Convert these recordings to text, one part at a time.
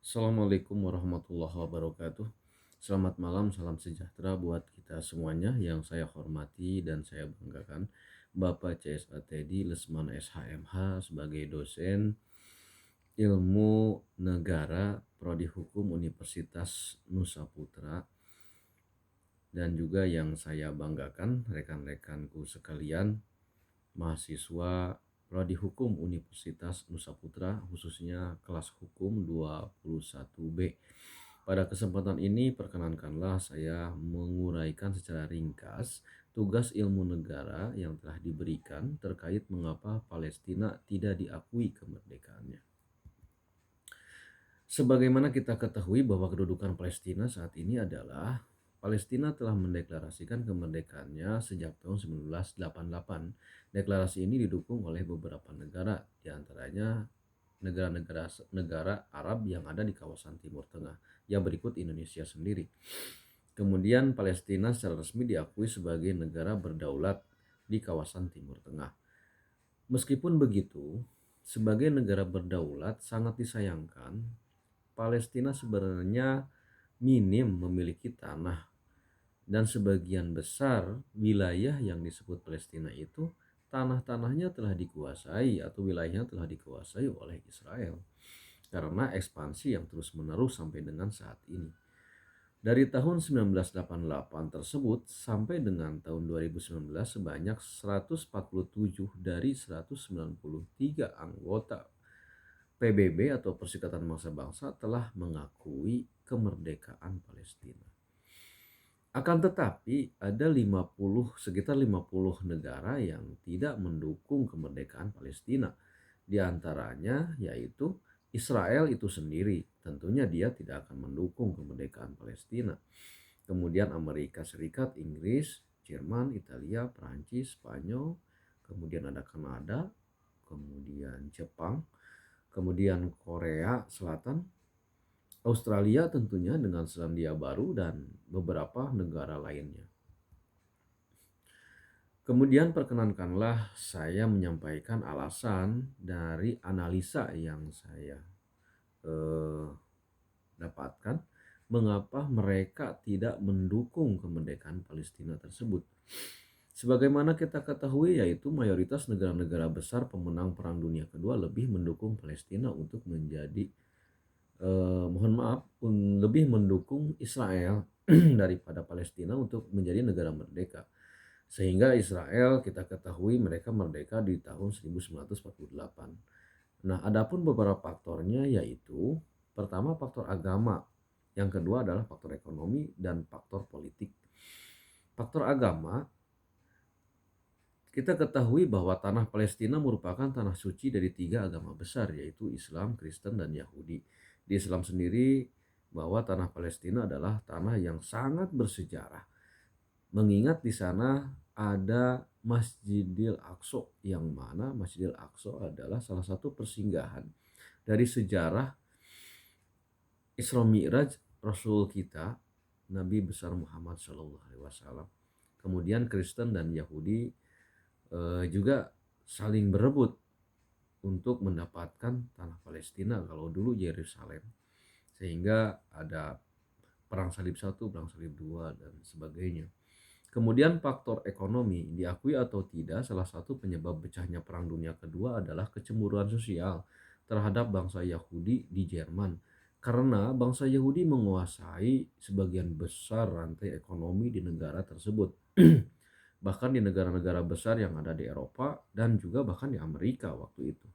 Assalamualaikum warahmatullahi wabarakatuh. Selamat malam, salam sejahtera buat kita semuanya yang saya hormati dan saya banggakan. Bapak CSA Teddy Lesmana SHMH sebagai dosen Ilmu Negara Prodi Hukum Universitas Nusa Putra, dan juga yang saya banggakan rekan-rekanku sekalian mahasiswa Prodi Hukum Universitas Nusa Putra, khususnya kelas hukum 21B. Pada kesempatan ini perkenankanlah saya menguraikan secara ringkas tugas ilmu negara yang telah diberikan terkait mengapa Palestina tidak diakui kemerdekaannya. Sebagaimana kita ketahui bahwa kedudukan Palestina saat ini adalah Palestina telah mendeklarasikan kemerdekaannya sejak tahun 1988. Deklarasi ini didukung oleh beberapa negara, diantaranya negara Arab yang ada di kawasan Timur Tengah, yang berikut Indonesia sendiri. Kemudian Palestina secara resmi diakui sebagai negara berdaulat di kawasan Timur Tengah. Meskipun begitu, sebagai negara berdaulat sangat disayangkan Palestina sebenarnya minim memiliki tanah, dan sebagian besar wilayah yang disebut Palestina itu tanah-tanahnya telah dikuasai atau wilayahnya telah dikuasai oleh Israel karena ekspansi yang terus-menerus sampai dengan saat ini. Dari tahun 1988 tersebut sampai dengan tahun 2019 sebanyak 147 dari 193 anggota PBB atau Perserikatan Bangsa-Bangsa telah mengakui kemerdekaan Palestina. Akan tetapi ada sekitar 50 negara yang tidak mendukung kemerdekaan Palestina. Di antaranya yaitu Israel itu sendiri, tentunya dia tidak akan mendukung kemerdekaan Palestina. Kemudian Amerika Serikat, Inggris, Jerman, Italia, Perancis, Spanyol, kemudian ada Kanada, kemudian Jepang, kemudian Korea Selatan, Australia tentunya dengan Selandia Baru, dan beberapa negara lainnya. Kemudian perkenankanlah saya menyampaikan alasan dari analisa yang saya dapatkan mengapa mereka tidak mendukung kemerdekaan Palestina tersebut. Sebagaimana kita ketahui, yaitu mayoritas negara-negara besar pemenang Perang Dunia Kedua lebih mendukung Palestina untuk menjadi lebih mendukung Israel daripada Palestina untuk menjadi negara merdeka. Sehingga Israel kita ketahui mereka merdeka di tahun 1948. Nah, adapun beberapa faktornya yaitu pertama faktor agama, yang kedua adalah faktor ekonomi dan faktor politik. Faktor agama, kita ketahui bahwa tanah Palestina merupakan tanah suci dari 3 agama besar, yaitu Islam, Kristen, dan Yahudi. Di Islam sendiri bahwa tanah Palestina adalah tanah yang sangat bersejarah. Mengingat di sana ada Masjidil Aqsa, yang mana Masjidil Aqsa adalah salah satu persinggahan dari sejarah Isra Mi'raj Rasul kita Nabi besar Muhammad SAW. Kemudian Kristen dan Yahudi juga saling berebut untuk mendapatkan tanah Palestina, kalau dulu Yerusalem, sehingga ada perang salib 1, perang salib 2, dan sebagainya. Kemudian faktor ekonomi, diakui atau tidak, salah satu penyebab pecahnya Perang Dunia Kedua adalah kecemburuan sosial terhadap bangsa Yahudi di Jerman, karena bangsa Yahudi menguasai sebagian besar rantai ekonomi di negara tersebut. Bahkan di negara-negara besar yang ada di Eropa dan juga bahkan di Amerika waktu itu.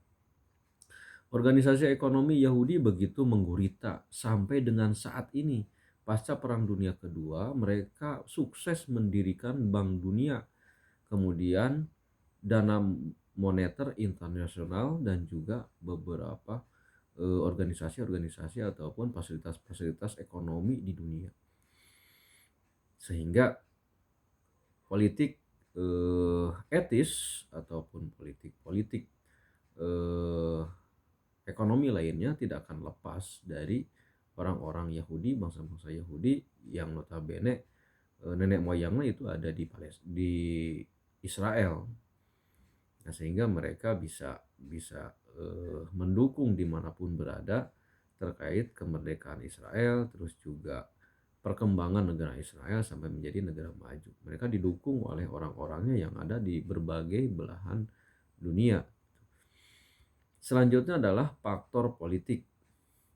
Organisasi ekonomi Yahudi begitu menggurita sampai dengan saat ini. Pasca Perang Dunia Kedua, mereka sukses mendirikan Bank Dunia, kemudian Dana Moneter Internasional, dan juga beberapa organisasi-organisasi ataupun fasilitas-fasilitas ekonomi di dunia. Sehingga politik etis ataupun politik ekonomi lainnya tidak akan lepas dari orang-orang Yahudi, bangsa-bangsa Yahudi yang notabene nenek moyangnya itu ada di Israel. Nah, sehingga mereka bisa mendukung dimanapun berada terkait kemerdekaan Israel, terus juga perkembangan negara Israel sampai menjadi negara maju. Mereka didukung oleh orang-orangnya yang ada di berbagai belahan dunia. Selanjutnya adalah faktor politik.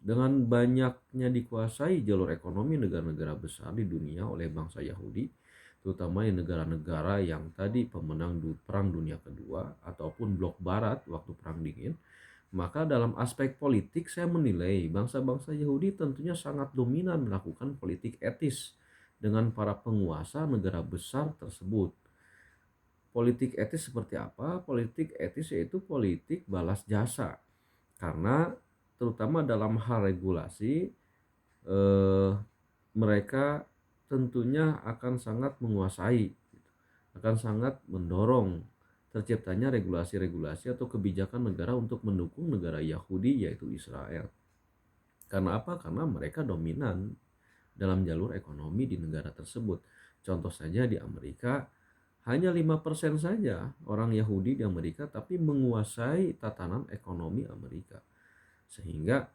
Dengan banyaknya dikuasai jalur ekonomi negara-negara besar di dunia oleh bangsa Yahudi, terutama di negara-negara yang tadi pemenang Perang Dunia Kedua ataupun Blok Barat waktu Perang Dingin, maka dalam aspek politik saya menilai bangsa-bangsa Yahudi tentunya sangat dominan melakukan politik etis dengan para penguasa negara besar tersebut. Politik etis seperti apa? Politik etis yaitu politik balas jasa. Karena terutama dalam hal regulasi, eh, mereka tentunya akan sangat menguasai, akan sangat mendorong terciptanya regulasi-regulasi atau kebijakan negara untuk mendukung negara Yahudi yaitu Israel. Karena apa? Karena mereka dominan dalam jalur ekonomi di negara tersebut. Contoh saja di Amerika, hanya 5% saja orang Yahudi di Amerika tapi menguasai tatanan ekonomi Amerika. Sehingga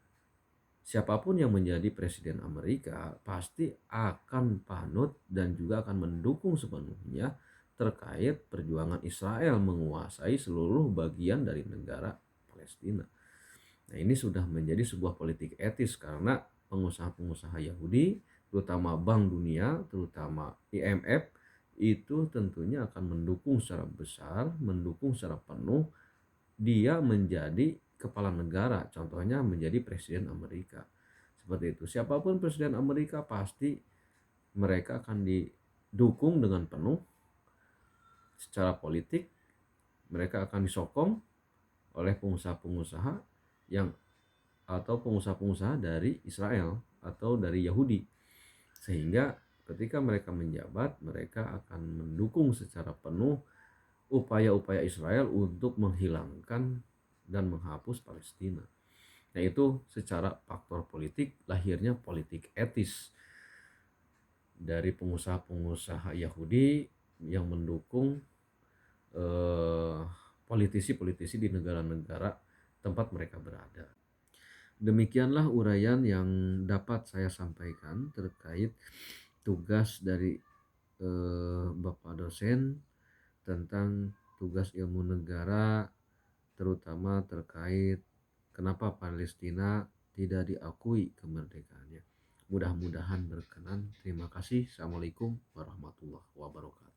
siapapun yang menjadi presiden Amerika pasti akan panut dan juga akan mendukung sepenuhnya terkait perjuangan Israel menguasai seluruh bagian dari negara Palestina. Nah, ini sudah menjadi sebuah politik etis karena pengusaha-pengusaha Yahudi, terutama Bank Dunia, terutama IMF, itu tentunya akan mendukung secara besar, mendukung secara penuh dia menjadi kepala negara, contohnya menjadi presiden Amerika. Seperti itu. Siapapun presiden Amerika pasti mereka akan didukung dengan penuh secara politik, mereka akan disokong oleh pengusaha-pengusaha yang atau pengusaha-pengusaha dari Israel atau dari Yahudi. Sehingga ketika mereka menjabat, mereka akan mendukung secara penuh upaya-upaya Israel untuk menghilangkan dan menghapus Palestina. Nah, itu secara faktor politik lahirnya politik etis dari pengusaha-pengusaha Yahudi yang mendukung politisi-politisi di negara-negara tempat mereka berada. Demikianlah uraian yang dapat saya sampaikan terkait tugas dari Bapak dosen tentang tugas ilmu negara, terutama terkait kenapa Palestina tidak diakui kemerdekaannya. Mudah-mudahan berkenan. Terima kasih. Assalamualaikum warahmatullahi wabarakatuh.